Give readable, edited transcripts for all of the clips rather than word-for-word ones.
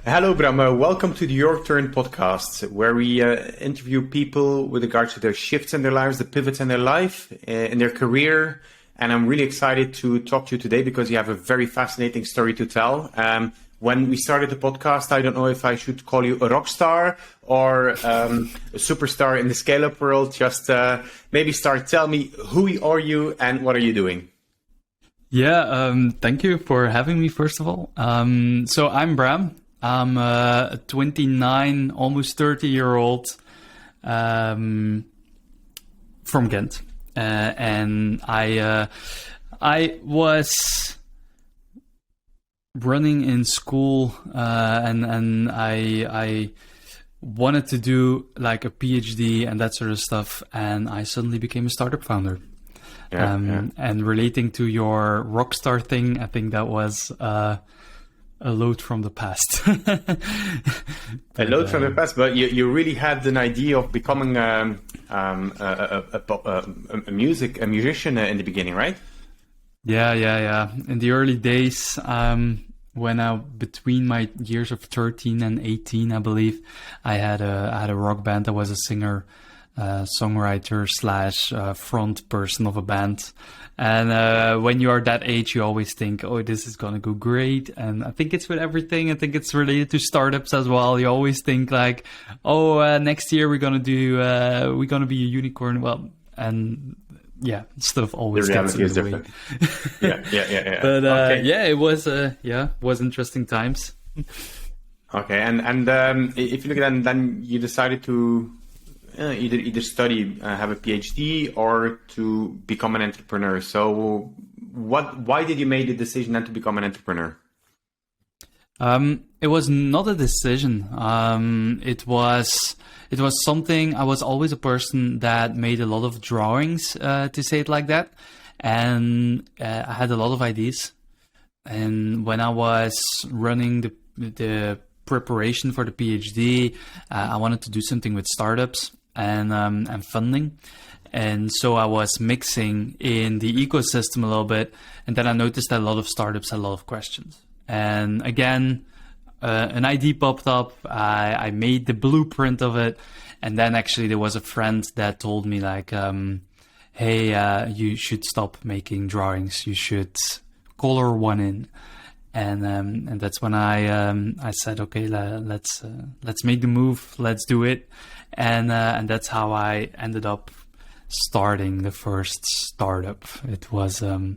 Hello, Bram. Welcome to the Your Turn podcast, where we interview people with regards to their shifts in their lives, the pivots in their life, in their career. And I'm really excited to talk to you today because you have a very fascinating story to tell. When we started the podcast, I don't know if I should call you a rock star or a superstar in the scale-up world. Just maybe start. Tell me, who are you and what are you doing? Yeah, thank you for having me, first of all. So I'm Bram. I'm a 29, almost 30-year-old from Ghent. And I was running in school and I wanted to do like a PhD and that sort of stuff. And I suddenly became a startup founder. And relating to your rockstar thing, I think that was a load from the past. A load from the past, but you really had an idea of becoming a musician in the beginning, right? Yeah. In the early days, between my years of 13 and 18, I believe, I had a rock band. I was a singer, songwriter / front person of a band. And when you are that age, you always think, oh, this is going to go great. And I think it's with everything. I think it's related to startups as well. You always think like, oh, next year we're going to be a unicorn. Well, and yeah, stuff always gets in the way. Yeah. But okay. It was interesting times. Okay. And if you look at that, then you decided to either study, have a PhD, or to become an entrepreneur. So why did you make the decision then to become an entrepreneur? It was not a decision. It was something. I was always a person that made a lot of drawings, to say it like that. And I had a lot of ideas. And when I was running the preparation for the PhD, I wanted to do something with startups and funding. And so I was mixing in the ecosystem a little bit. And then I noticed that a lot of startups had a lot of questions. And again, an idea popped up. I made the blueprint of it. And then actually there was a friend that told me like, hey, you should stop making drawings. You should color one in. And that's when I said, okay, let's make the move. Let's do it. And that's how I ended up starting the first startup. It was a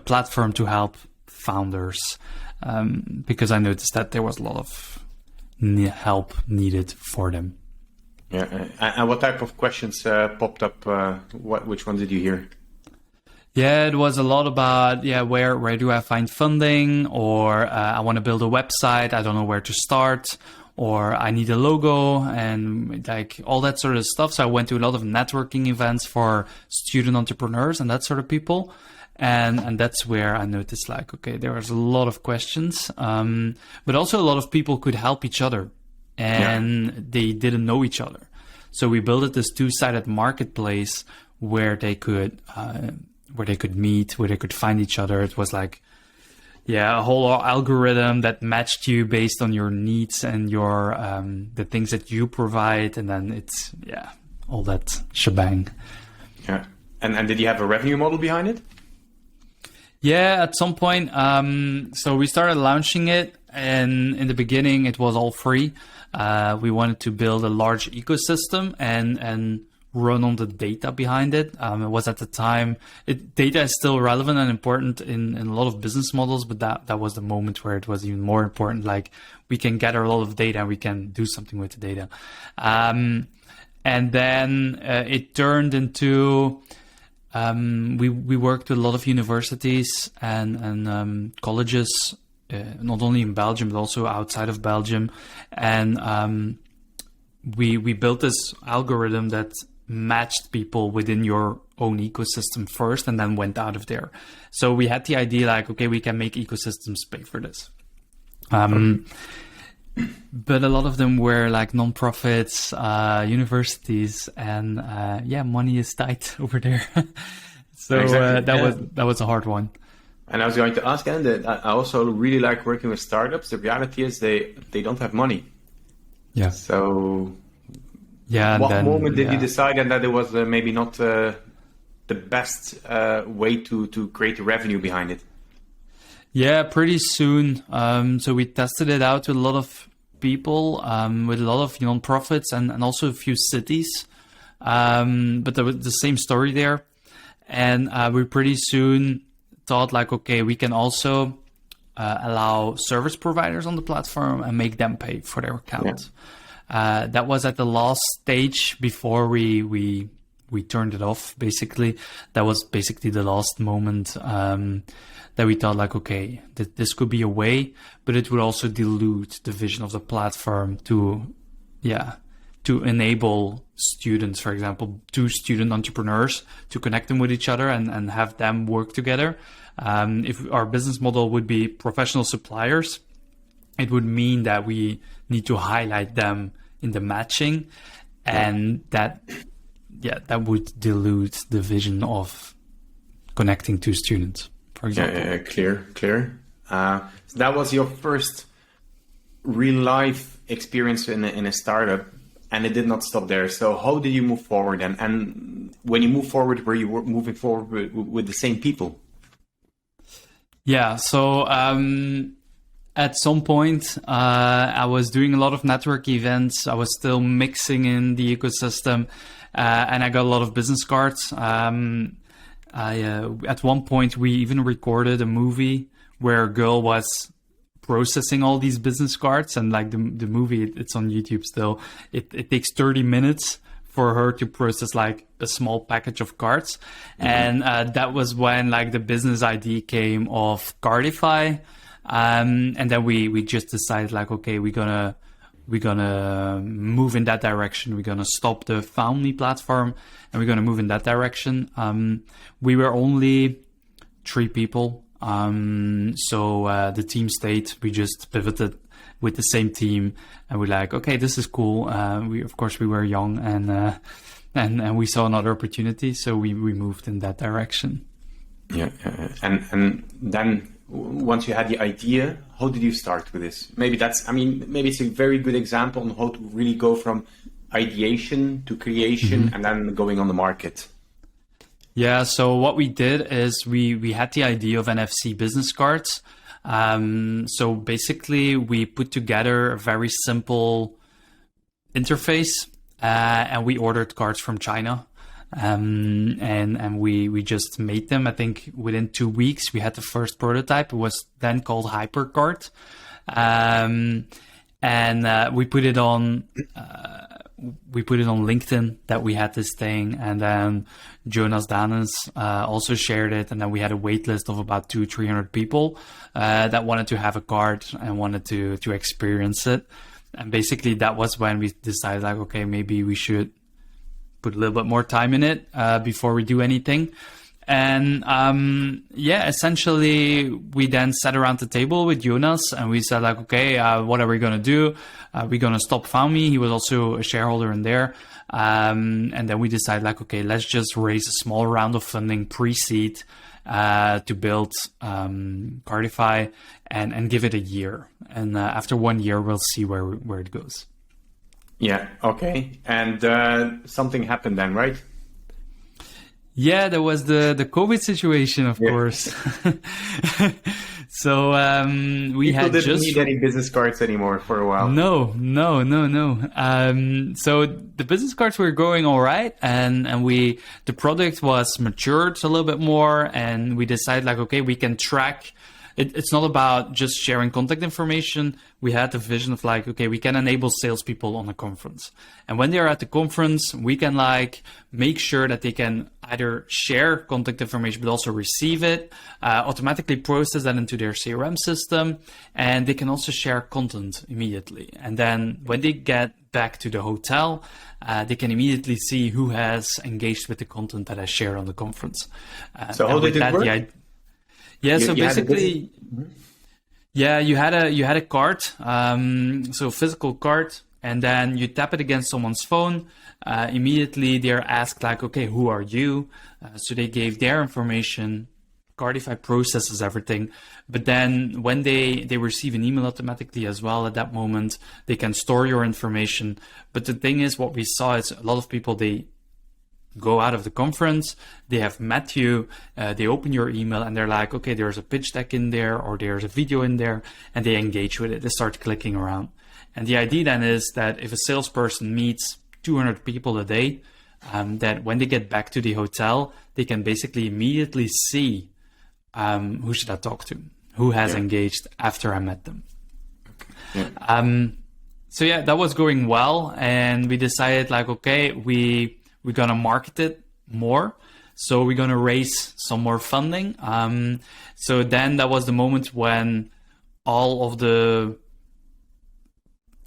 platform to help founders because I noticed that there was a lot of help needed for them. Yeah. And what type of questions popped up? Which ones did you hear? Yeah, it was a lot about, where do I find funding? Or I want to build a website. I don't know where to start. Or I need a logo and like all that sort of stuff. So I went to a lot of networking events for student entrepreneurs and that sort of people. And that's where I noticed like, okay, there was a lot of questions. But also a lot of people could help each other and they didn't know each other. So we built this two-sided marketplace where they could meet, where they could find each other. It was like, a whole algorithm that matched you based on your needs and your the things that you provide, and then it's all that shebang. Yeah, and did you have a revenue model behind it? Yeah, at some point. So we started launching it, and in the beginning it was all free. We wanted to build a large ecosystem and run on the data behind it. It was at the time, data is still relevant and important in a lot of business models, but that was the moment where it was even more important. Like we can gather a lot of data and we can do something with the data. And then it turned into, we worked with a lot of universities and colleges, not only in Belgium, but also outside of Belgium. And we built this algorithm that matched people within your own ecosystem first and then went out of there. So we had the idea like, okay, we can make ecosystems pay for this. But a lot of them were like nonprofits, universities, and money is tight over there. So exactly. That was a hard one. And I was going to ask, and that I also really like working with startups. The reality is they don't have money. Yeah. So Yeah. And what then, moment did you yeah. decide that it was maybe not the best way to create the revenue behind it? Yeah, pretty soon. So we tested it out with a lot of people, with a lot of nonprofits and also a few cities. But there was the same story there. And we pretty soon thought like, okay, we can also allow service providers on the platform and make them pay for their account. That was at the last stage before we turned it off. Basically, that was basically the last moment that we thought like, okay, this could be a way, but it would also dilute the vision of the platform to enable students, for example, two student entrepreneurs to connect them with each other and have them work together. If our business model would be professional suppliers, it would mean that we need to highlight them in the matching, and that would dilute the vision of connecting two students, for example. Clear. So that was your first real life experience in a startup, and it did not stop there. So how did you move forward? And when you move forward, were you moving forward with the same people? Yeah. So at some point, I was doing a lot of network events. I was still mixing in the ecosystem, and I got a lot of business cards. At one point, we even recorded a movie where a girl was processing all these business cards, and like the movie, it's on YouTube still. It takes 30 minutes for her to process like a small package of cards. Mm-hmm. And that was when like the business idea came of Cardify. And then we just decided like, okay, we're gonna move in that direction. We're gonna stop the Foundme platform and we're gonna move in that direction. We were only 3 people. So the team stayed. We just pivoted with the same team, and we're like, okay, this is cool. We were young and we saw another opportunity, so we moved in that direction. Yeah, and then once you had the idea, how did you start with this? Maybe it's a very good example on how to really go from ideation to creation, mm-hmm. and then going on the market. Yeah, so what we did is we had the idea of NFC business cards. So basically, we put together a very simple interface, and we ordered cards from China. And we just made them. I think within 2 weeks, we had the first prototype. It was then called HyperCard. And we put it on LinkedIn that we had this thing, and then Jonas Danes also shared it, and then we had a wait list of about 200-300 people that wanted to have a card and wanted to experience it. And basically that was when we decided like, okay, maybe we should put a little bit more time in it before we do anything. And essentially we then sat around the table with Jonas and we said like, okay, what are we going to do? We're going to stop Foundme. He was also a shareholder in there. And then we decided like, okay, let's just raise a small round of funding pre-seed to build Cardify and give it a year. And after 1 year, we'll see where it goes. Yeah. Okay. And something happened then, right? Yeah, there was the COVID situation, of course. So we People had didn't need any business cards anymore for a while. No. So the business cards were going all right, and the product was matured a little bit more, and we decided like, okay, we can track. It's not about just sharing contact information. We had the vision of like, okay, we can enable salespeople on a conference. And when they're at the conference, we can like make sure that they can either share contact information, but also receive it, automatically process that into their CRM system. And they can also share content immediately. And then when they get back to the hotel, they can immediately see who has engaged with the content that I share on the conference. So how did it work? Yeah, so basically, you had a card, so a physical card, and then you tap it against someone's phone. Immediately they're asked like, okay, who are you? So they gave their information, Cardify processes everything, but then when they receive an email automatically as well at that moment, they can store your information. But the thing is, what we saw is a lot of people, they go out of the conference, they have met you, they open your email and they're like, okay, there's a pitch deck in there or there's a video in there, and they engage with it. They start clicking around. And the idea then is that if a salesperson meets 200 people a day, that when they get back to the hotel, they can basically immediately see who should I talk to, who has engaged after I met them. Okay. Yeah. So yeah, that was going well. And we decided like, okay, we're going to market it more. So we're going to raise some more funding. So then that was the moment when all of the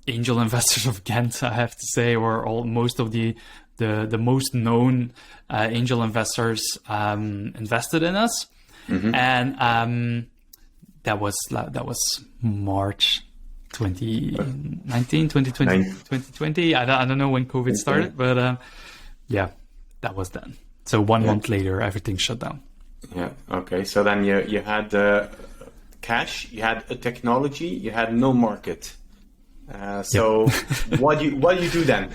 angel investors of Ghent, I have to say, or most of the most known angel investors invested in us. Mm-hmm. And that was March 2019, 2020, 2020. I don't know when COVID started, but yeah, that was then. So 1 month later, everything shut down. Yeah. Okay. So then you had cash, you had a technology, you had no market. So what do you do then?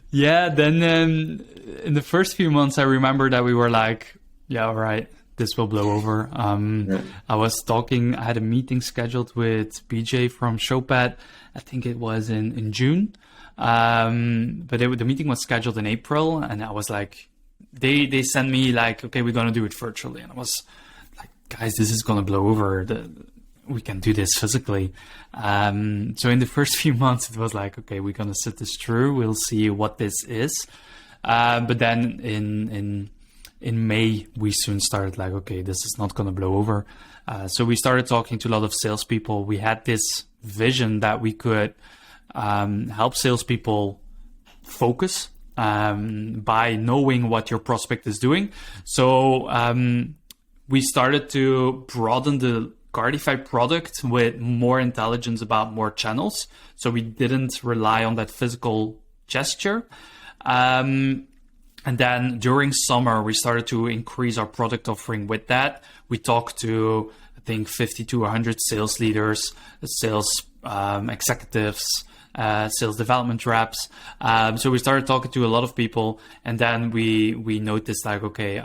Yeah. Then in the first few months, I remember that we were like, yeah, all right, this will blow over. I had a meeting scheduled with BJ from Showpad. I think it was in June. But the meeting was scheduled in April, and I was like, they sent me like, okay, we're going to do it virtually. And I was like, guys, this is going to blow over. We can do this physically. So in the first few months, it was like, okay, we're going to sit this through. We'll see what this is. But then in May, we soon started like, okay, this is not going to blow over. So we started talking to a lot of salespeople. We had this vision that we could help salespeople focus by knowing what your prospect is doing. So we started to broaden the Cardify product with more intelligence about more channels. So we didn't rely on that physical gesture. And then during summer, we started to increase our product offering with that. We talked to, I think, 50 to 100 sales leaders, sales executives, sales development reps. So we started talking to a lot of people, and then we noticed like, okay,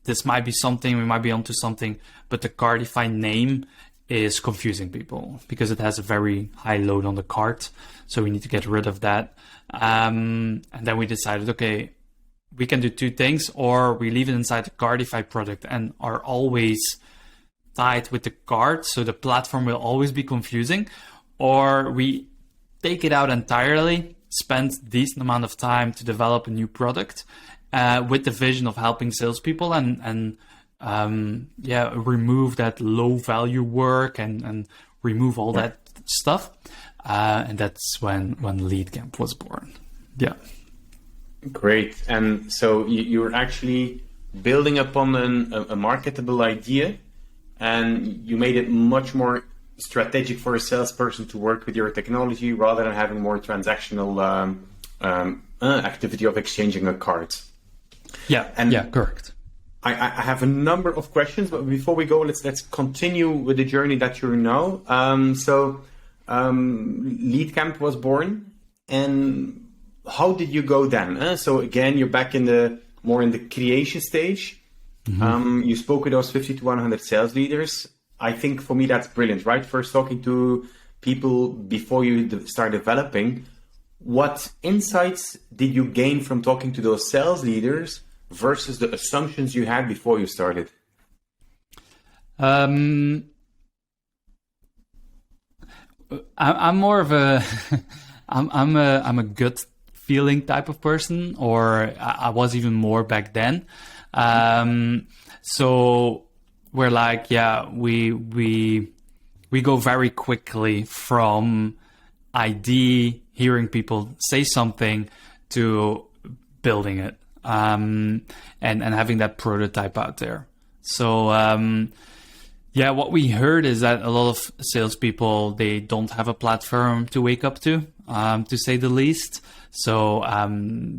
this might be something, we might be onto something, but the Cardify name is confusing people because it has a very high load on the cart. So we need to get rid of that. And then we decided, okay, we can do two things, or we leave it inside the Cardify product and are always tied with the cart. So the platform will always be confusing, or we take it out entirely, spend a decent amount of time to develop a new product with the vision of helping salespeople and remove that low value work and remove all that stuff. And that's when Lead Camp was born. Yeah. Great. And so you were actually building upon a marketable idea, and you made it much more strategic for a salesperson to work with your technology rather than having more transactional activity of exchanging a card. Yeah, correct. I have a number of questions, but before we go, let's continue with the journey that you're now. Lead Camp was born, and how did you go then? So again, you're back in the creation stage. Mm-hmm. You spoke with those 50 to 100 sales leaders. I think for me that's brilliant, right? First talking to people before you start developing. What insights did you gain from talking to those sales leaders versus the assumptions you had before you started? I'm more of a I'm a gut feeling type of person, or I was even more back then. So we're like, we go very quickly from ID, hearing people say something, to building it, and having that prototype out there. So what we heard is that a lot of salespeople, they don't have a platform to wake up to say the least. So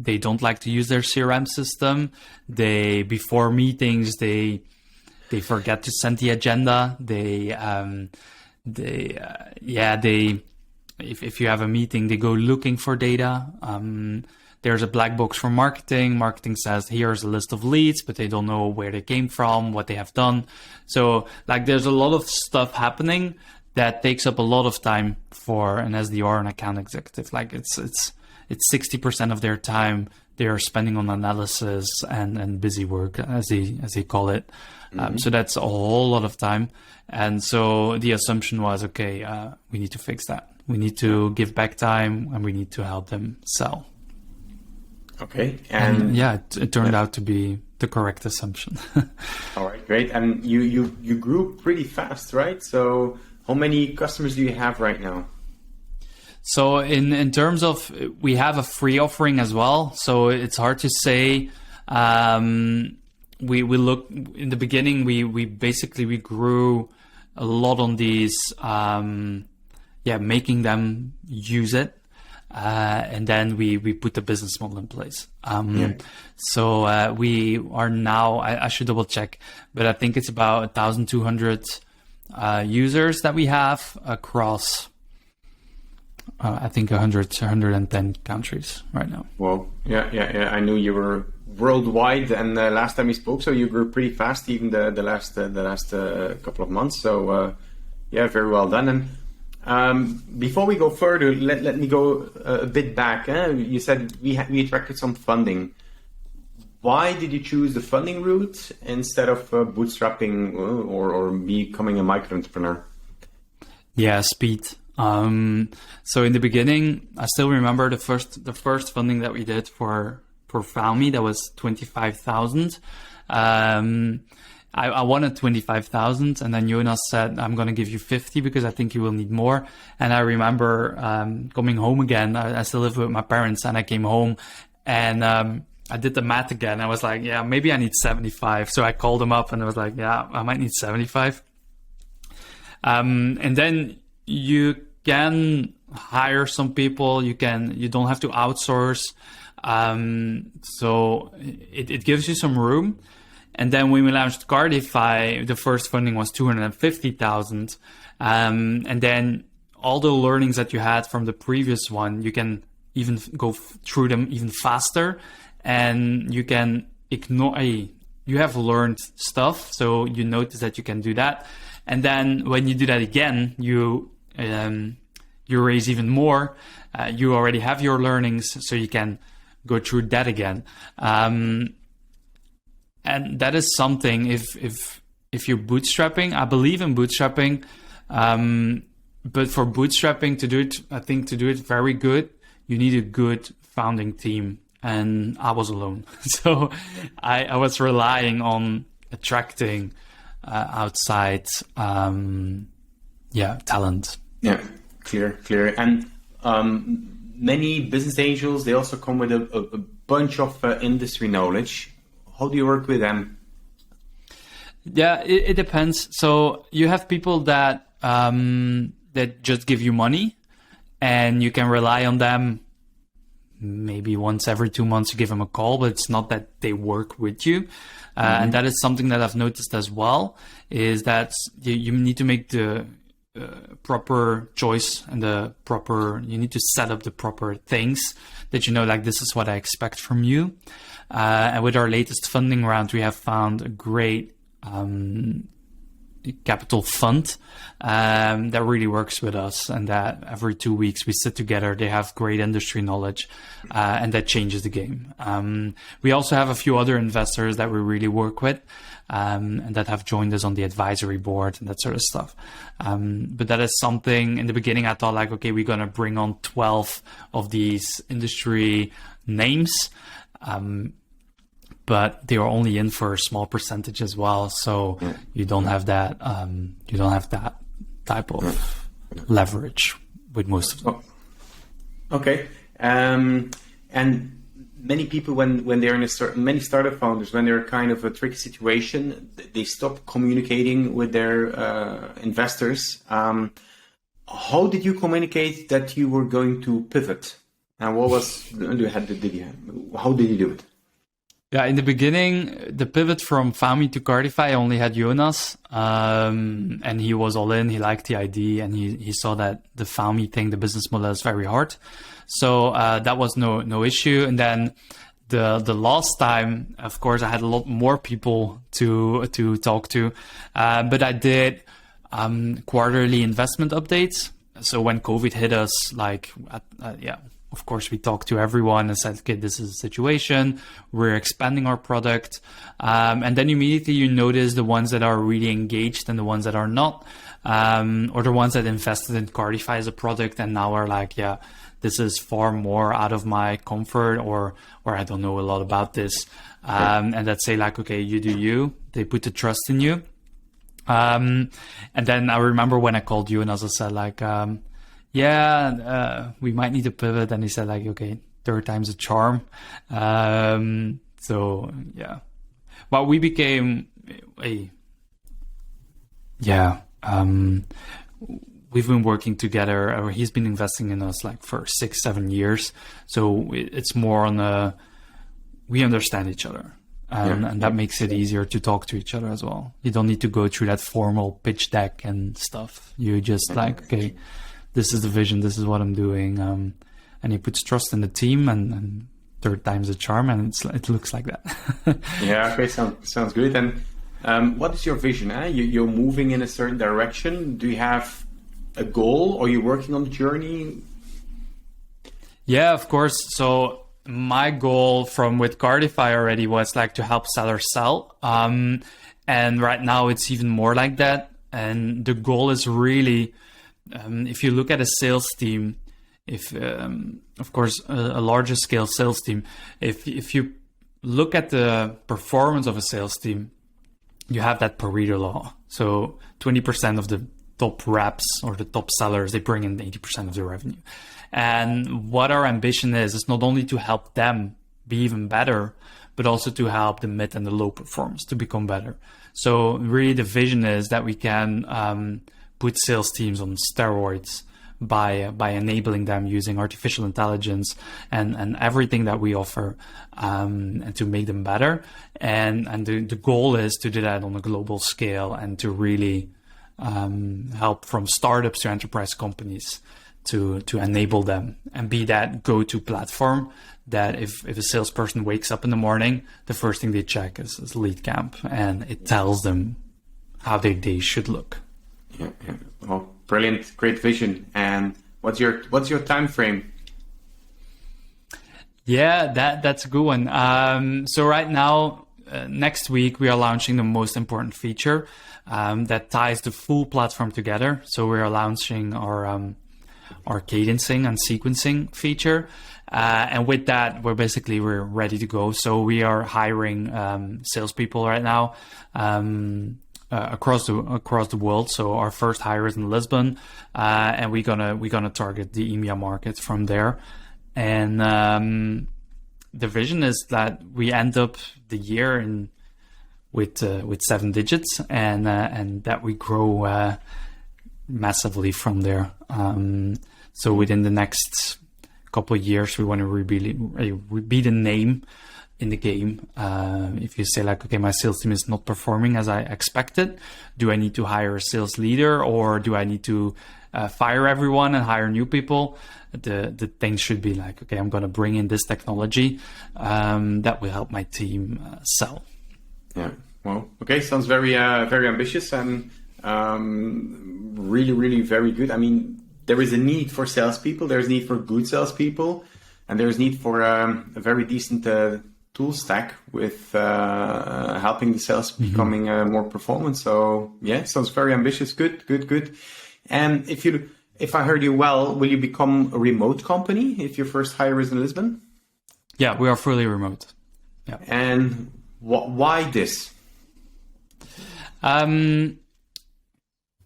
they don't like to use their CRM system. Before meetings, they They forget to send the agenda. If you have a meeting, they go looking for data. There's a black box for marketing. Marketing says, here's a list of leads, but they don't know where they came from, what they have done. So like there's a lot of stuff happening that takes up a lot of time for an SDR and account executive. Like it's 60% of their time they are spending on analysis and busy work, as they call it. So that's a whole lot of time. And so the assumption was, okay, we need to fix that. We need to give back time and we need to help them sell. Okay. And it turned out to be the correct assumption. All right, great. And you grew pretty fast, right? So how many customers do you have right now? So in terms of, we have a free offering as well. So it's hard to say. We look in the beginning, we grew a lot on these, making them use it. And then we put the business model in place. So we are now, I should double check, but I think it's about 1,200 users that we have across, I think 110 countries right now. Well, yeah. I knew you were worldwide, and last time we spoke, so you grew pretty fast, even the last couple of months. So very well done. And before we go further, let me go a bit back. You said we attracted some funding. Why did you choose the funding route instead of bootstrapping or becoming a micro entrepreneur? Yeah, speed. So in the beginning, I still remember the first funding that we did for Found.me. That was 25,000. I wanted 25,000, and then Jonas said, "I'm going to give you 50 because I think you will need more." And I remember coming home again. I still live with my parents, and I came home, and I did the math again. I was like, "Yeah, maybe I need 75." So I called him up, and I was like, "Yeah, I might need 75." And then you can hire some people. You don't have to outsource. So it gives you some room. And then when we launched Cardify, the first funding was 250,000. And then all the learnings that you had from the previous one, you can even go through them even faster. And you can ignore, you have learned stuff. So you notice that you can do that. And then when you do that again, you raise even more. You already have your learnings, so you can go through that again. And that is something, if you're bootstrapping, I believe in bootstrapping. But for bootstrapping to do it very good, you need a good founding team. And I was alone. So I was relying on attracting outside talent. Yeah, clear. And many business angels, they also come with a bunch of industry knowledge. How do you work with them? Yeah, it depends. So you have people that just give you money, and you can rely on them. Maybe once every 2 months you give them a call, but it's not that they work with you. And that is something that I've noticed as well, is that you need to make the proper choice and you need to set up the proper things that like this is what I expect from you. And with our latest funding round, we have found a great capital fund that really works with us, and that every 2 weeks we sit together. They have great industry knowledge, and that changes the game. We also have a few other investors that we really work with, and that have joined us on the advisory board and that sort of stuff. But that is something, in the beginning I thought like, okay, we're going to bring on 12 of these industry names. But they are only in for a small percentage as well, so you don't have that. You don't have that type of leverage with most of them. Okay, and many people, when they're in many startup founders, when they're kind of a tricky situation, they stop communicating with their investors. How did you communicate that you were going to pivot? And how did you do it? Yeah, in the beginning, the pivot from Foundme to Cardify, I only had Jonas, and he was all in. He liked the idea, and he saw that the Foundme thing, the business model, is very hard. So that was no issue. And then the last time, of course, I had a lot more people to talk to, but I did quarterly investment updates. So when COVID hit us, of course, we talked to everyone and said, okay, this is the situation. We're expanding our product. And then immediately you notice the ones that are really engaged and the ones that are not, or the ones that invested in Cardify as a product and now are like, yeah, this is far more out of my comfort, or I don't know a lot about this. And that say like, okay, you do you. They put the trust in you. And then I remember when I called you and as I said like, we might need to pivot. And he said like, okay, third time's a charm. So yeah, but we became we've been working together, or he's been investing in us like for 6-7 years. So it's more on we understand each other. And that makes it easier to talk to each other as well. You don't need to go through that formal pitch deck and stuff. You just like, okay, this is the vision, this is what I'm doing. And he puts trust in the team, and third time's a charm, and it looks like that. Yeah, okay, sounds good. And what is your vision? You're moving in a certain direction. Do you have a goal? Or are you working on the journey? Yeah, of course. So my goal with Cardify already was like to help sellers sell. And right now it's even more like that. And the goal is really, if you look at a sales team, of course, a larger scale sales team, if you look at the performance of a sales team, you have that Pareto law. So 20% of the top reps or the top sellers, they bring in 80% of the revenue. And what our ambition is not only to help them be even better, but also to help the mid and the low performers to become better. So really the vision is that we can put sales teams on steroids by enabling them using artificial intelligence and everything that we offer, and to make them better. And the goal is to do that on a global scale and to really help from startups to enterprise companies to enable them and be that go-to platform that if a salesperson wakes up in the morning, the first thing they check is Lead Camp, and it tells them how their day should look. Yeah. Well, brilliant, great vision. And what's your time frame? Yeah, that's a good one. So right now, next week we are launching the most important feature that ties the full platform together. So we are launching our cadencing and sequencing feature, and with that, we're ready to go. So we are hiring salespeople right now across the world. So our first hire is in Lisbon, and we're gonna target the EMEA market from there. And the vision is that we end up the year with 7 digits, and that we grow massively from there. So within the next couple of years, we want to be the name in the game. If you say like, okay, my sales team is not performing as I expected, do I need to hire a sales leader, or do I need to fire everyone and hire new people? The thing should be like, okay, I'm going to bring in this technology that will help my team sell. Yeah. Well, okay. Sounds very ambitious and really, really very good. I mean, there is a need for salespeople. There's a need for good salespeople, and there's need for a very decent tool stack with helping the sales becoming more performant. So yeah, sounds very ambitious. Good. And if I heard you well, will you become a remote company if your first hire is in Lisbon? Yeah, we are fully remote. Yeah. And why this?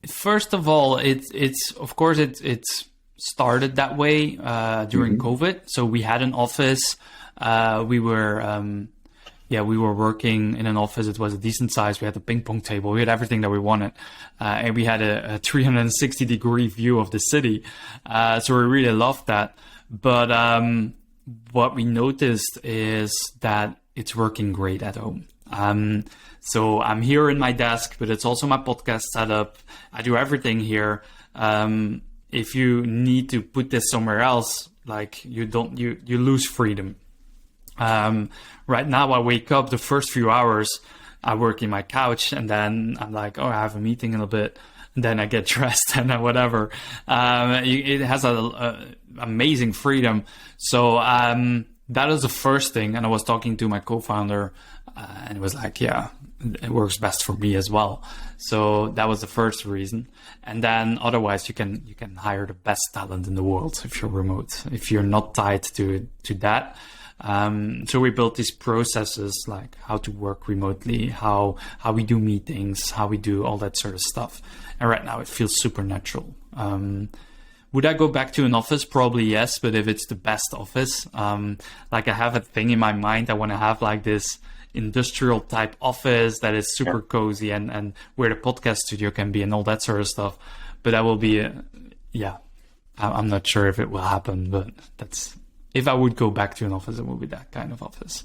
First of all, it's of course it's started that way during COVID. So we had an office. We were working in an office. It was a decent size. We had a ping pong table. We had everything that we wanted, and we had a 360-degree view of the city. So we really loved that. But what we noticed is that it's working great at home. So I'm here in my desk, but it's also my podcast setup. I do everything here. If you need to put this somewhere else, like you lose freedom. Right now I wake up, the first few hours I work in my couch, and then I'm like, oh, I have a meeting in a bit. And then I get dressed and then whatever. It has a amazing freedom. So that is the first thing. And I was talking to my co-founder, and it was like, yeah, it works best for me as well. So that was the first reason. And then otherwise you can hire the best talent in the world if you're remote, if you're not tied to that. So we built these processes, like how to work remotely, how we do meetings, how we do all that sort of stuff. And right now it feels super natural. Would I go back to an office? Probably yes, but if it's the best office, like I have a thing in my mind, I want to have like this industrial type office that is super cozy and where the podcast studio can be and all that sort of stuff. But that will be, I'm not sure if it will happen, but that's, if I would go back to an office, it would be that kind of office.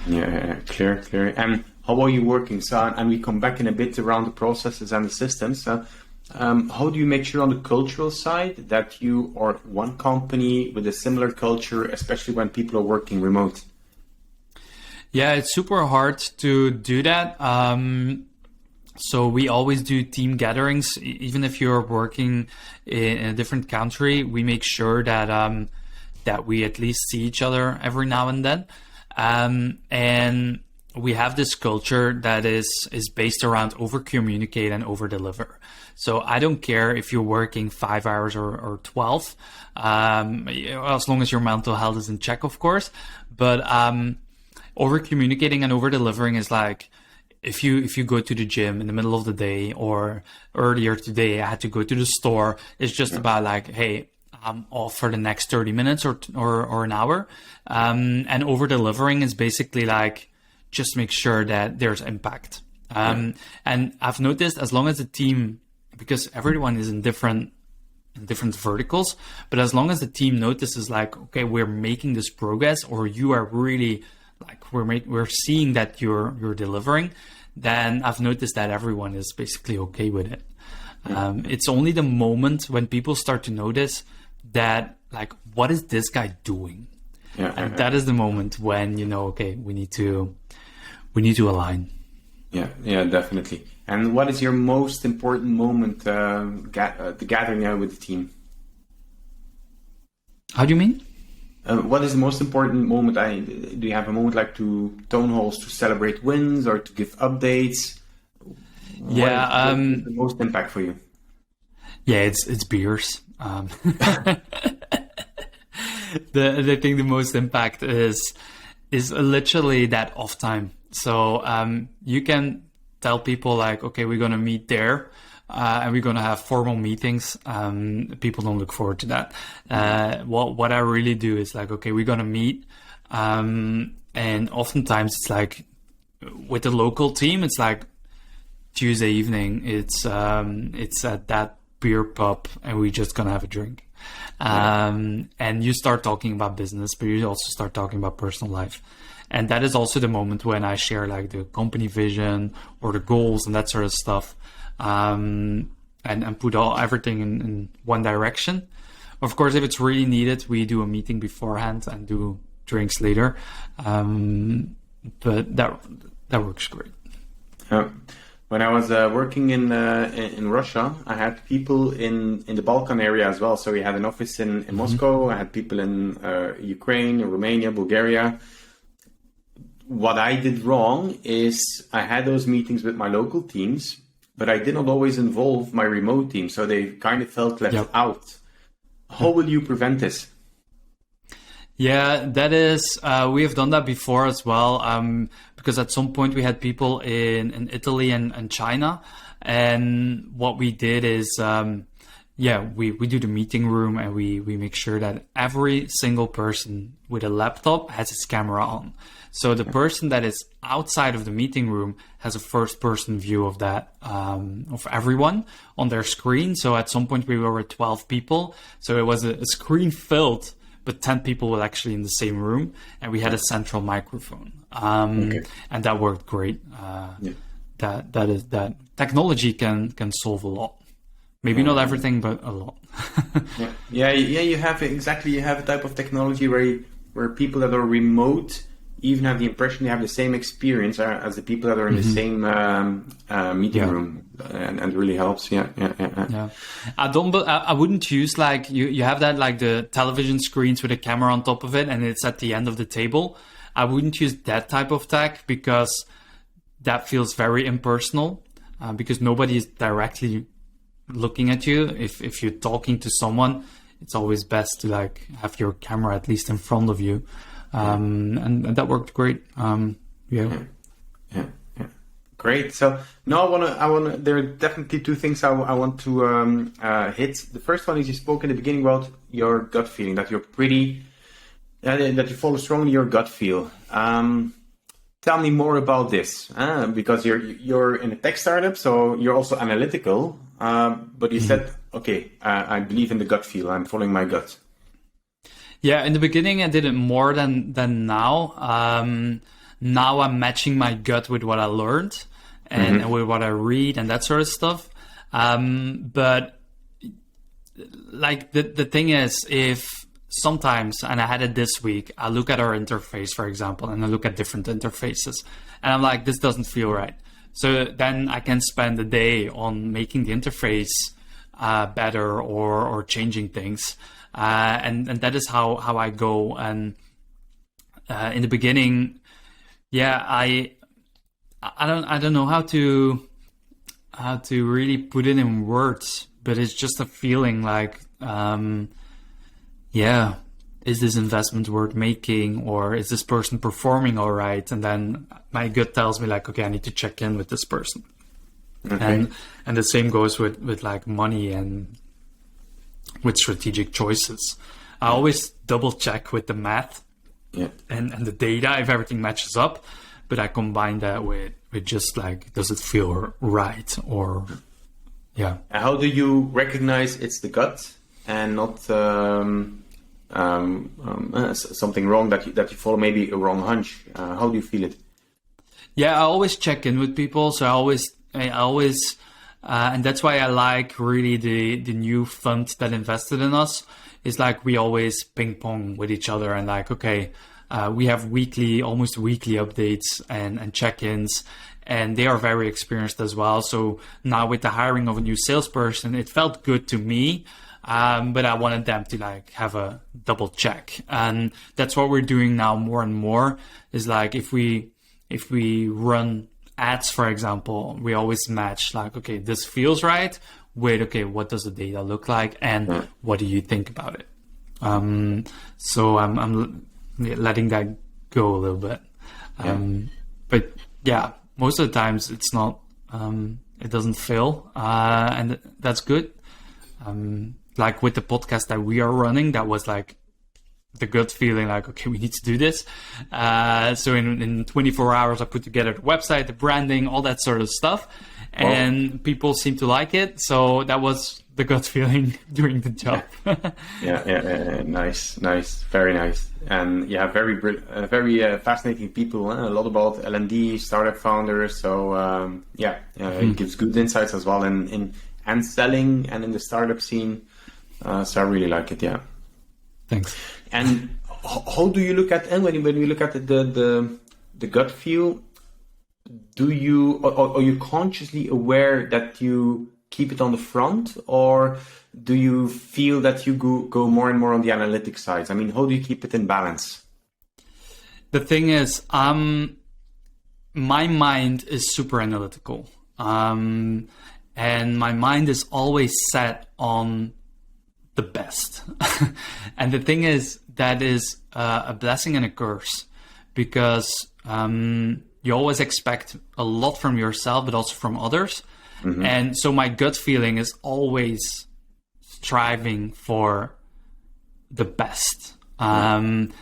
Yeah, clear. And how are you working? So, and we come back in a bit around the processes and the systems. How do you make sure on the cultural side that you are one company with a similar culture, especially when people are working remote? Yeah, it's super hard to do that. So we always do team gatherings. Even if you're working in a different country, we make sure that that we at least see each other every now and then. And we have this culture that is based around over communicate and over deliver. So I don't care if you're working 5 hours or 12, as long as your mental health is in check, of course. But over communicating and over delivering is like, if you go to the gym in the middle of the day, or earlier today I had to go to the store, it's just about like, hey, I'm off for the next 30 minutes or an hour. And over delivering is basically like, just make sure that there's impact. And I've noticed, as long as the team, because everyone is in different verticals, but as long as the team notices like, okay, we're making this progress, or you are really like, we're seeing that you're delivering, then I've noticed that everyone is basically okay with it. It's only the moment when people start to notice that, like, what is this guy doing? And that is the moment when, okay, we need to align. Yeah, definitely. And what is your most important moment, the gathering with the team? How do you mean? What is the most important moment? Do you have a moment like to town halls to celebrate wins or to give updates? What is the most impact for you? Yeah, it's beers. I think the most impact is literally that off time. So you can tell people like, okay, we're gonna meet there, and we're gonna have formal meetings. People don't look forward to that. What I really do is like, okay, we're gonna meet, and oftentimes it's like with the local team, it's like Tuesday evening. It's at that beer pub, and we're just gonna have a drink. And you start talking about business, but you also start talking about personal life. And that is also the moment when I share like the company vision or the goals and that sort of stuff, and put everything in one direction. Of course, if it's really needed, we do a meeting beforehand and do drinks later. But that works great. When I was working in Russia, I had people in the Balkan area as well. So we had an office in Moscow. I had people in Ukraine, Romania, Bulgaria. What I did wrong is I had those meetings with my local teams, but I did not always involve my remote team. So they kind of felt left out. How will you prevent this? Yeah, that is, we have done that before as well. Because at some point we had people in Italy and China. And what we did is, we do the meeting room, and we make sure that every single person with a laptop has his camera on. So the person that is outside of the meeting room has a first person view of that, of everyone on their screen. So at some point we were at 12 people. So it was a screen filled but 10 people were actually in the same room, and we had a central microphone. And that worked great. That technology can solve a lot. Maybe not everything, but a lot. You have a type of technology where people that are remote even have the impression they have the same experience as the people that are in the same meeting room, and it really helps. I wouldn't use like you have that like the television screens with a camera on top of it, and it's at the end of the table. I wouldn't use that type of tech because that feels very impersonal, because nobody is directly looking at you. If you're talking to someone, it's always best to like have your camera at least in front of you. And that worked great. Great. So now I wanna. There are definitely two things I want to hit. The first one is you spoke in the beginning about your gut feeling, that you're pretty, that you follow strongly your gut feel. Tell me more about this, because you're in a tech startup, so you're also analytical. But you said, okay, I believe in the gut feel. I'm following my gut. Yeah, in the beginning, I did it more than now. Now I'm matching my gut with what I learned and with what I read and that sort of stuff. But like the thing is, if sometimes, and I had it this week, I look at our interface, for example, and I look at different interfaces, and I'm like, this doesn't feel right. So then I can spend a day on making the interface better or changing things. And that is how I go. And in the beginning, I don't know how to really put it in words, but it's just a feeling like, is this investment worth making, or is this person performing all right? And then my gut tells me like, okay, I need to check in with this person. Okay. And the same goes with like money and with strategic choices. I always double check with the math and the data if everything matches up, but I combine that with just like, does it feel right? Or how do you recognize it's the gut and not something wrong that you follow, maybe a wrong hunch? How do you feel it? I always check in with people, so I always and that's why I like really the new fund that invested in us. Is like we always ping pong with each other, and like, okay, we have almost weekly updates and check-ins, and they are very experienced as well. So now with the hiring of a new salesperson, it felt good to me, but I wanted them to like have a double check, and that's what we're doing now more and more. Is like if we run ads, for example, we always match like, okay, this feels right with, okay, what does the data look like and what do you think about it? So I'm letting that go a little bit. But most of the times it's not, it doesn't fail, and that's good. Like with the podcast that we are running, that was like the gut feeling like, okay, we need to do this. So in 24 hours, I put together the website, the branding, all that sort of stuff. And people seem to like it. So that was the gut feeling doing the job. Nice. Very nice. And very fascinating people. A lot about L&D, startup founders. So it gives good insights as well in selling and in the startup scene. So I really like it. Yeah. Thanks. And how do you look at, and when you look at the gut feel, do you, are you consciously aware that you keep it on the front, or do you feel that you go more and more on the analytic side? I mean, how do you keep it in balance? The thing is, my mind is super analytical. And my mind is always set on the best. And the thing is, that is a blessing and a curse, because you always expect a lot from yourself, but also from others. And so my gut feeling is always striving for the best. And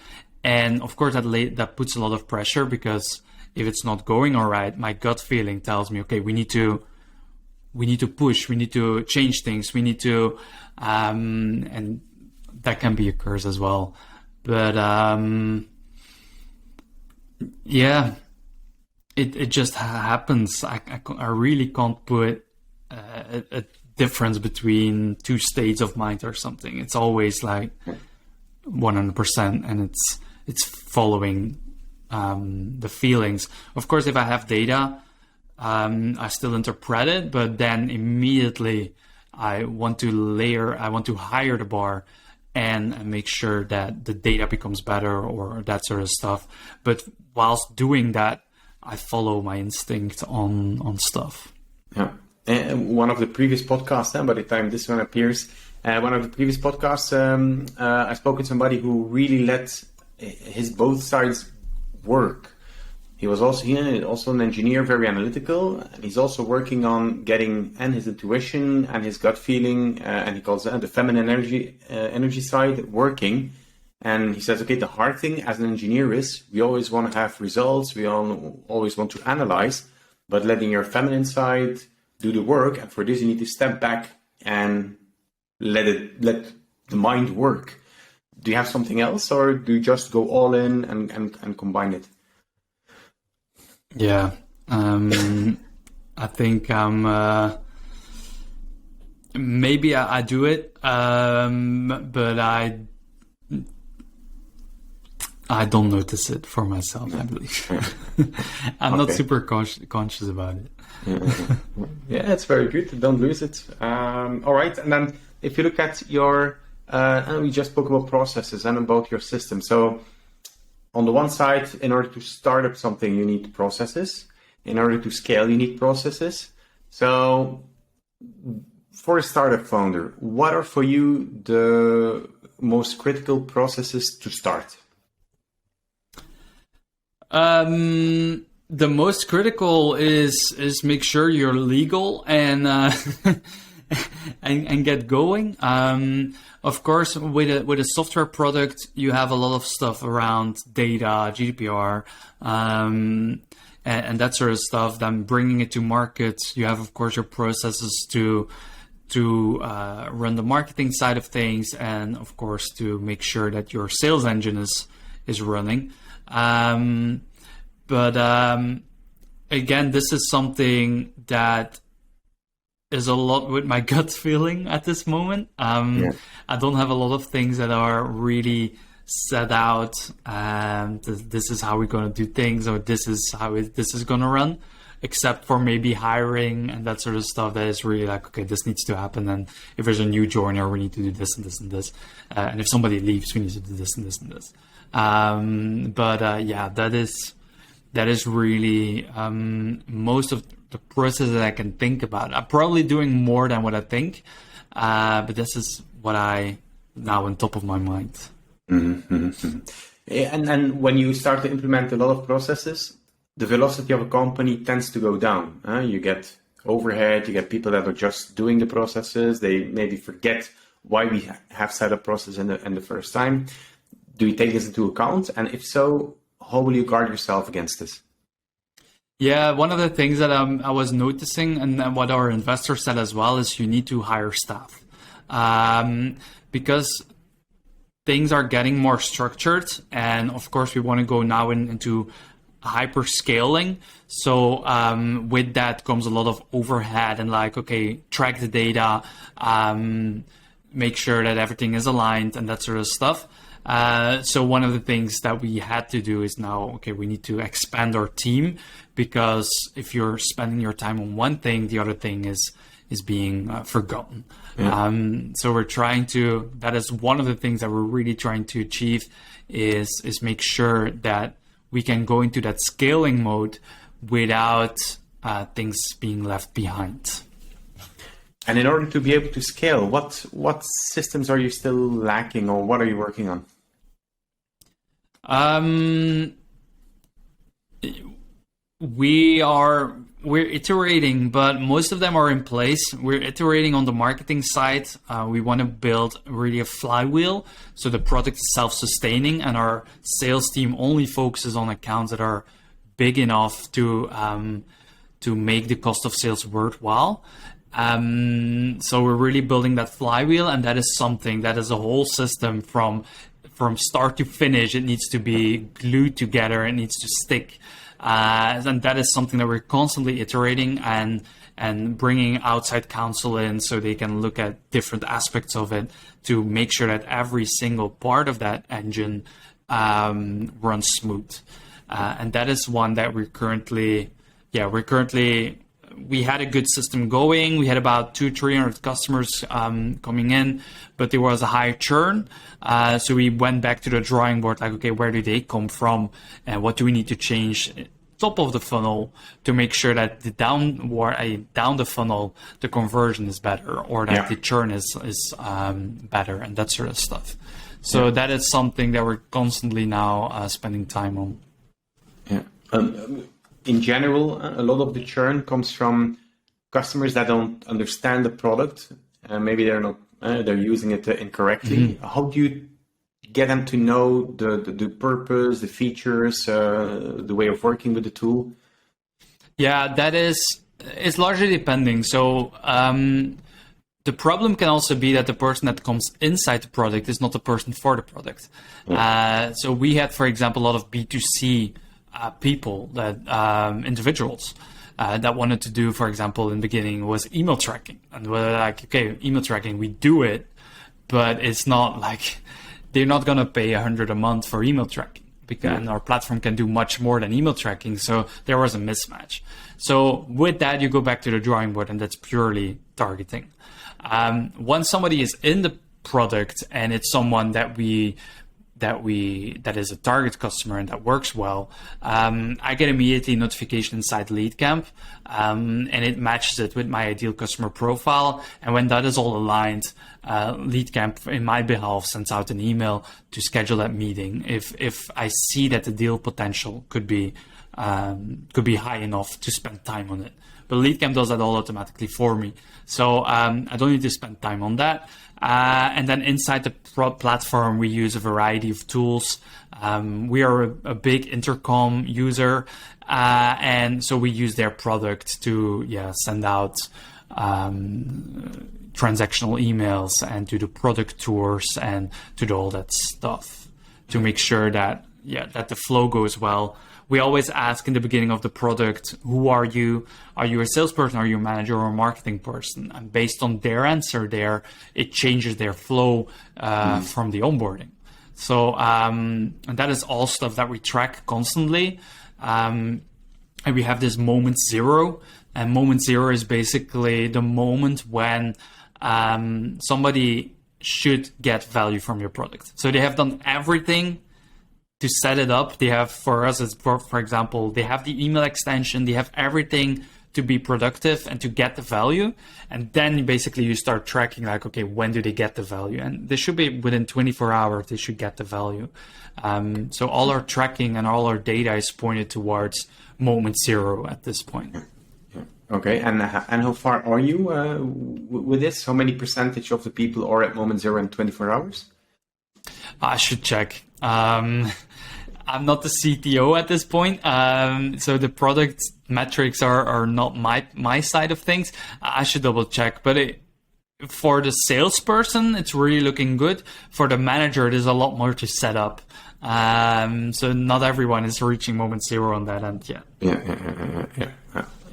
of course that puts a lot of pressure, because if it's not going all right, my gut feeling tells me, okay, we need to push, we need to change things, we need to, and that can be a curse as well. But yeah, it just happens. I really can't put a difference between two states of mind or something. It's always like 100%, and it's following the feelings. Of course, if I have data, I still interpret it, but then immediately I want to higher the bar and make sure that the data becomes better or that sort of stuff. But whilst doing that, I follow my instinct on stuff. Yeah. And one of the previous podcasts, by the time this one appears, one of the previous podcasts, I spoke with somebody who really let his both sides work. He was also an engineer, very analytical, and he's also working on getting his intuition and his gut feeling, and he calls it the feminine energy side working. And he says, okay, the hard thing as an engineer is we always want to have results, we always want to analyze, but letting your feminine side do the work, and for this you need to step back and let the mind work. Do you have something else, or do you just go all in and combine it? Yeah, I think maybe I do it, but I don't notice it for myself, I believe. I'm not super conscious about it. Yeah, it's very good. Don't lose it. All right. And then if you look at your, we just spoke about processes and about your system. So on the one side, in order to start up something, you need processes. In order to scale, you need processes. So for a startup founder, what are for you the most critical processes to start? The most critical is make sure you're legal and and get going. Of course, with a software product, you have a lot of stuff around data, GDPR, and that sort of stuff. Then bringing it to market, you have of course your processes to run the marketing side of things, and of course to make sure that your sales engine is running. But again, this is something that is a lot with my gut feeling at this moment. I don't have a lot of things that are really set out, and this is how we're going to do things, or this is how this is going to run, except for maybe hiring and that sort of stuff that is really like, okay, this needs to happen, and if there's a new joiner, we need to do this and this and this, and if somebody leaves, we need to do this and this and this. Yeah, that is really most of the process that I can think about. I'm probably doing more than what I think, but this is what I now on top of my mind. Mm-hmm. And when you start to implement a lot of processes, the velocity of a company tends to go down. You get overhead, you get people that are just doing the processes. They maybe forget why we have set up process in the first time. Do you take this into account? And if so, how will you guard yourself against this? Yeah, one of the things that I was noticing, and what our investor said as well, is you need to hire staff. Because things are getting more structured, and of course we want to go now into hyper scaling. So with that comes a lot of overhead and like, okay, track the data, make sure that everything is aligned and that sort of stuff. So one of the things that we had to do is now, okay, we need to expand our team, because if you're spending your time on one thing, the other thing is being forgotten. Yeah. So we're trying to, that is one of the things that we're really trying to achieve is make sure that we can go into that scaling mode without things being left behind. And in order to be able to scale, what systems are you still lacking, or what are you working on? We're iterating, but most of them are in place. We're iterating on the marketing side. We want to build really a flywheel, so the product is self-sustaining, and our sales team only focuses on accounts that are big enough to make the cost of sales worthwhile. So we're really building that flywheel, and that is something that is a whole system from from start to finish, it needs to be glued together. It needs to stick. And that is something that we're constantly iterating and bringing outside counsel in so they can look at different aspects of it to make sure that every single part of that engine runs smooth. And that is one that we had a good system going. We had about 200-300 customers coming in, but there was a high churn. So we went back to the drawing board, like, okay, where do they come from? And what do we need to change top of the funnel to make sure that down the funnel, the conversion is better, or that the churn is better, and that sort of stuff. So that is something that we're constantly now spending time on. Yeah. In general, a lot of the churn comes from customers that don't understand the product. Maybe they're not, they're using it incorrectly. Mm-hmm. How do you get them to know the purpose, the features, the way of working with the tool? Yeah, it's largely depending. So the problem can also be that the person that comes inside the product is not the person for the product. Yeah. So we had, for example, a lot of B2C people, that individuals that wanted to do, for example, in the beginning was email tracking. And we're like, okay, email tracking, we do it, but it's not like they're not going to pay $100 a month for email tracking, because our platform can do much more than email tracking. So there was a mismatch. So with that, you go back to the drawing board, and that's purely targeting. Once somebody is in the product and it's someone that is a target customer and that works well, I get immediately notification inside LeadCamp, and it matches it with my ideal customer profile. And when that is all aligned, LeadCamp, in my behalf, sends out an email to schedule that meeting if I see that the deal potential could be high enough to spend time on it. But LeadCamp does that all automatically for me, so I don't need to spend time on that. And then inside the platform, we use a variety of tools. We are a big intercom user, and so we use their product to send out transactional emails and to do product tours and to do all that stuff to make sure that the flow goes well. We always ask in the beginning of the product, who are you? Are you a salesperson? Are you a manager or a marketing person? And based on their answer there, it changes their flow from the onboarding. So and that is all stuff that we track constantly. And we have this moment zero. And moment zero is basically the moment when somebody should get value from your product. So they have done everything to set it up. They have, for us, for example, they have the email extension, they have everything to be productive and to get the value. And then basically you start tracking, like, okay, when do they get the value? And they should be within 24 hours, they should get the value. So all our tracking and all our data is pointed towards moment zero at this point. Okay, and how far are you with this? How many percentage of the people are at moment zero in 24 hours? I should check. I'm not the CTO at this point, so the product metrics are not my side of things. I should double check, but for the salesperson, it's really looking good. For the manager, there's a lot more to set up. So not everyone is reaching moment zero on that end yet. Yeah,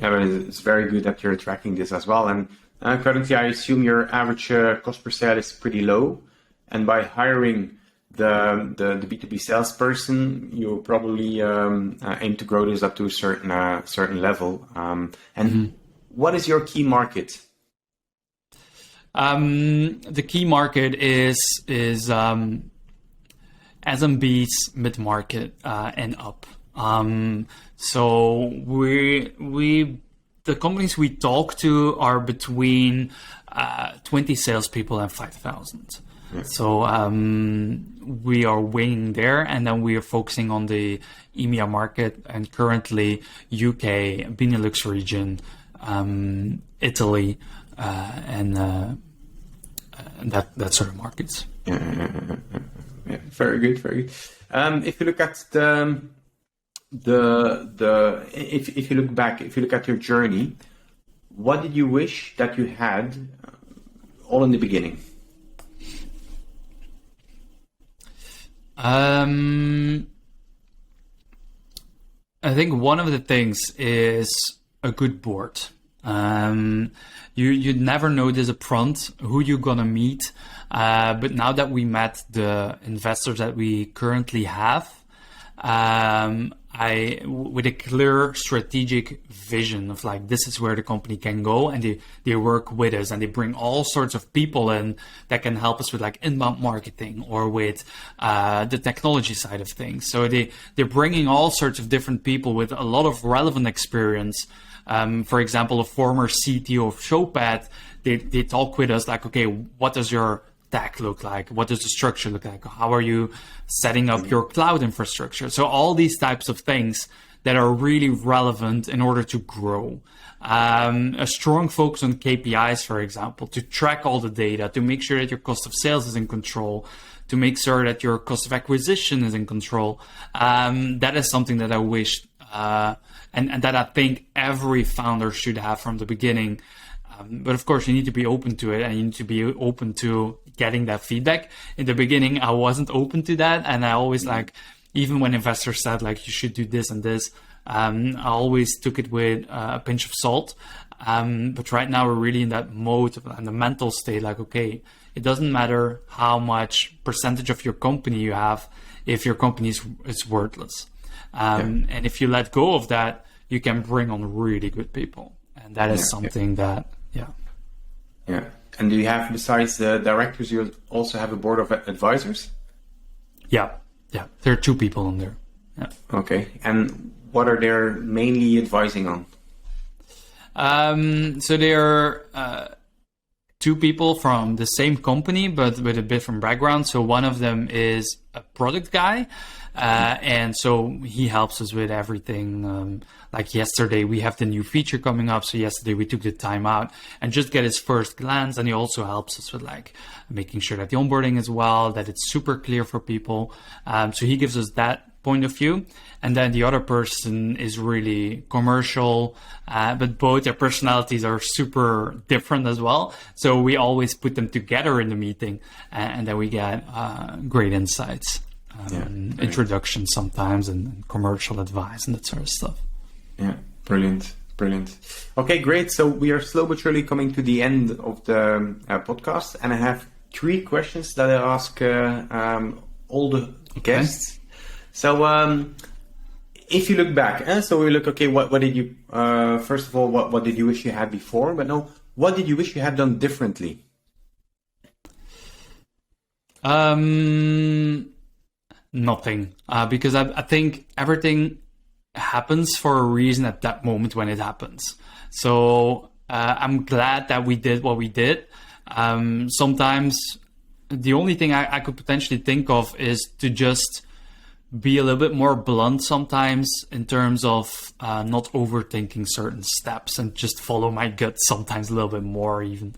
but it's very good that you're tracking this as well. And currently, I assume your average cost per sale is pretty low. And by hiring the B2B salesperson, you probably aim to grow this up to a certain level. What is your key market? The key market is SMBs, mid-market, and up. So the companies we talk to are between 20 salespeople and 5,000. Yeah. So we are winging there, and then we are focusing on the EMEA market, and currently UK, Benelux region, Italy, and that sort of markets. Yeah, very good, very good. If you look at if you look back, if you look at your journey, what did you wish that you had all in the beginning? I think one of the things is a good board. You never know this upfront who you're gonna meet, but now that we met the investors that we currently have, with a clear strategic vision of like, this is where the company can go, and they work with us, and they bring all sorts of people in that can help us with like inbound marketing or with the technology side of things. So they're bringing all sorts of different people with a lot of relevant experience. For example, a former CTO of Showpad, they talk with us like, okay, what does your tech look like? What does the structure look like? How are you setting up your cloud infrastructure? So all these types of things that are really relevant in order to grow. A strong focus on KPIs, for example, to track all the data, to make sure that your cost of sales is in control, to make sure that your cost of acquisition is in control. That is something that I wish, and that I think every founder should have from the beginning. But of course, you need to be open to it, and you need to be open to getting that feedback. In the beginning, I wasn't open to that. And I always even when investors said like, you should do this and this, I always took it with a pinch of salt. But right now we're really in that mode and the mental state, like, okay, it doesn't matter how much percentage of your company you have if your company is worthless. And if you let go of that, you can bring on really good people. And that is something that, Yeah. And do you have, besides the directors, you also have a board of advisors? Yeah. There are 2 people in there. Yeah. Okay. And what are they mainly advising on? So there are 2 people from the same company, but with a different background. So one of them is a product guy. And so he helps us with everything. Like yesterday, we have the new feature coming up. So yesterday we took the time out and just get his first glance. And he also helps us with like making sure that the onboarding is well, that it's super clear for people. So he gives us that point of view. And then the other person is really commercial, but both their personalities are super different as well. So we always put them together in the meeting, and then we get great insights. Introduction sometimes, and commercial advice and that sort of stuff. Yeah, brilliant. Okay, great. So we are slow but surely coming to the end of the podcast, and I have 3 questions that I ask all the guests. So if you look back, so we look, okay, what did you, first of all, what did you wish you had before? But no, what did you wish you had done differently? Nothing, because I think everything happens for a reason at that moment when it happens. So I'm glad that we did what we did. Sometimes the only thing I could potentially think of is to just be a little bit more blunt sometimes in terms of not overthinking certain steps and just follow my gut sometimes a little bit more even.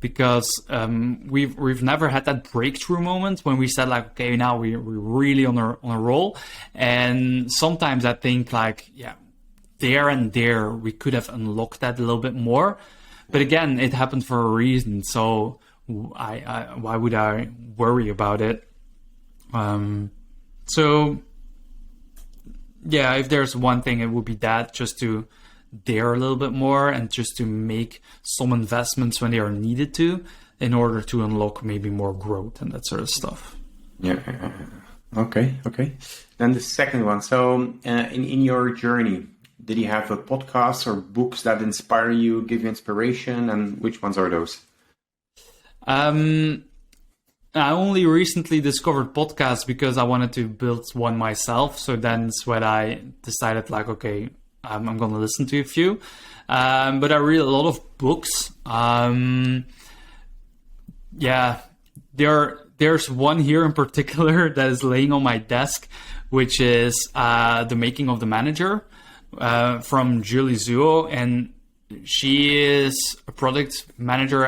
Because we've never had that breakthrough moment when we said like, okay, now we're really on a roll. And sometimes I think like, there we could have unlocked that a little bit more. But again, it happened for a reason. So why would I worry about it? So yeah, if there's one thing, it would be that, just to dare a little bit more and just to make some investments when they are needed to, in order to unlock maybe more growth and that sort of stuff. Yeah. Okay. Then the second one. So in your journey, did you have a podcast or books that inspire you, give you inspiration, and which ones are those? I only recently discovered podcasts because I wanted to build one myself. So that's when I decided like, okay, I'm going to listen to a few. But I read a lot of books. There's one here in particular that is laying on my desk, which is The Making of the Manager from Julie Zuo. And she is a product manager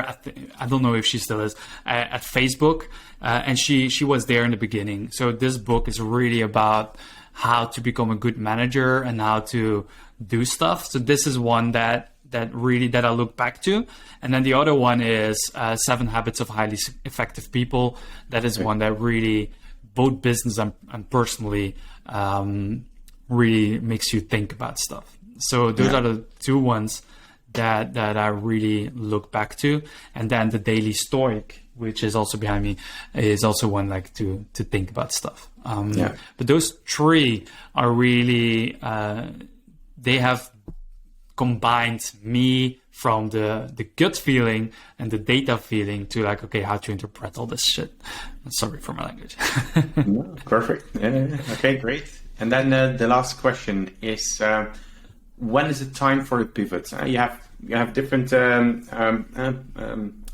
I don't know if she still is, at Facebook. And she was there in the beginning. So this book is really about how to become a good manager and how to do stuff. So this is one that that I look back to. And then the other one is 7 Habits of Highly Effective People. That is one that really, both business and personally, really makes you think about stuff. So those are the 2 ones that I really look back to. And then the Daily Stoic, which is also behind me, is also one like to think about stuff. But those 3 are really, they have combined me from the gut feeling and the data feeling to like, okay, how to interpret all this shit. Sorry for my language. Perfect. Okay, great. And then the last question is, when is it time for the pivot? You have different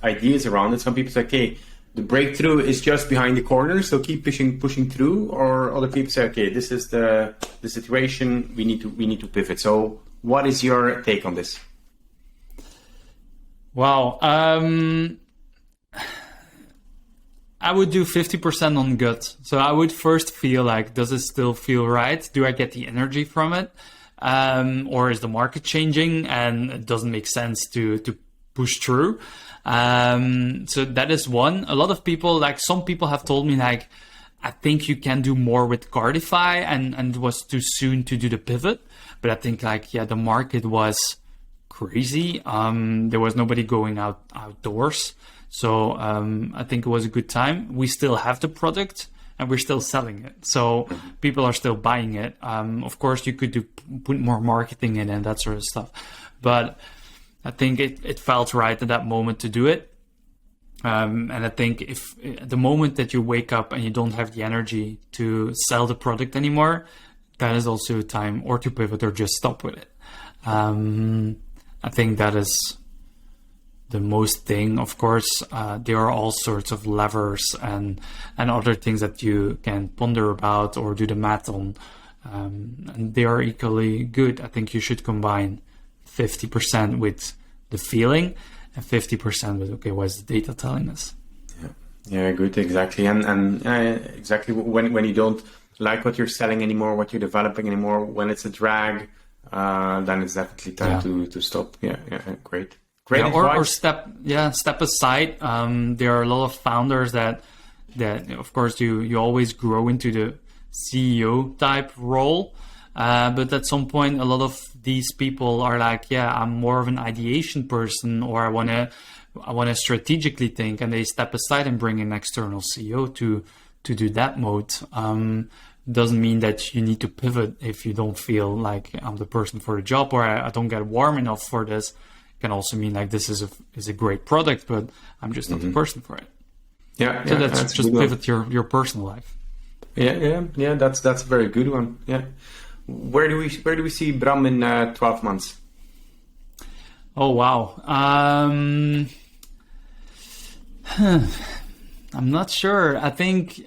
ideas around it. Some people say, okay, the breakthrough is just behind the corner, so keep pushing through. Or other people say, okay, this is the situation. We need to pivot. So, what is your take on this? Wow. I would do 50% on gut. So I would first feel like, does it still feel right? Do I get the energy from it? Or is the market changing and it doesn't make sense to push through? So that is one. A lot of people, like some people have told me like, I think you can do more with Cardify and it was too soon to do the pivot. But I think like, the market was crazy. There was nobody going outdoors. So I think it was a good time. We still have the product and we're still selling it. So people are still buying it. Of course, you could put more marketing in and that sort of stuff. But I think it felt right at that moment to do it. And I think if the moment that you wake up and you don't have the energy to sell the product anymore, that is also a time or to pivot or just stop with it. I think that is the most thing. Of course, there are all sorts of levers and other things that you can ponder about or do the math on. And they are equally good. I think you should combine 50% with the feeling and 50% with, okay, what is the data telling us? Yeah, good, exactly. And exactly when you don't like what you're selling anymore, what you're developing anymore, when it's a drag, then it's definitely time to stop. Yeah, great. Great or step aside. There are a lot of founders that of course you always grow into the CEO type role, but at some point a lot of these people are like, I'm more of an ideation person, or I want to strategically think, and they step aside and bring an external CEO to do that mode. Doesn't mean that you need to pivot if you don't feel like I'm the person for the job, or I don't get warm enough for this. Can also mean like this is a great product, but I'm just not the person for it. So that's just pivot your personal life. Yeah. That's a very good one. Yeah. Where do we see Bram in 12 months? Oh wow. I'm not sure. I think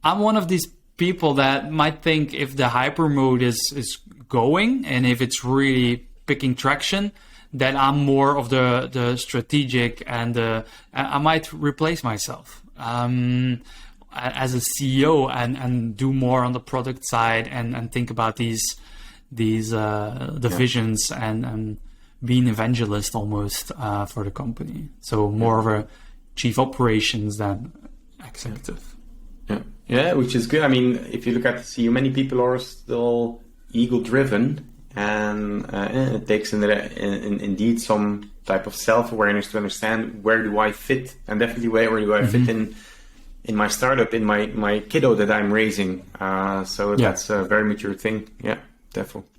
I'm one of these people that might think if the hyper mode is going and if it's really picking traction, that I'm more of the strategic and I might replace myself as a CEO and do more on the product side and think about these divisions and be an evangelist almost for the company. So more of a chief operations than executive. Yeah, which is good. I mean, if you look at the CEO, many people are still ego-driven, and it takes indeed some type of self-awareness to understand where do I fit, and definitely where do I fit in my startup, in my kiddo that I'm raising. That's a very mature thing. Yeah, definitely.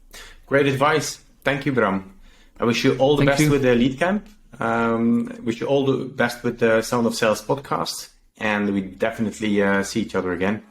Great advice. Thank you, Bram. I wish you all the best with the Lead Camp. Wish you all the best with the Sound of Sales podcast. And we definitely see each other again.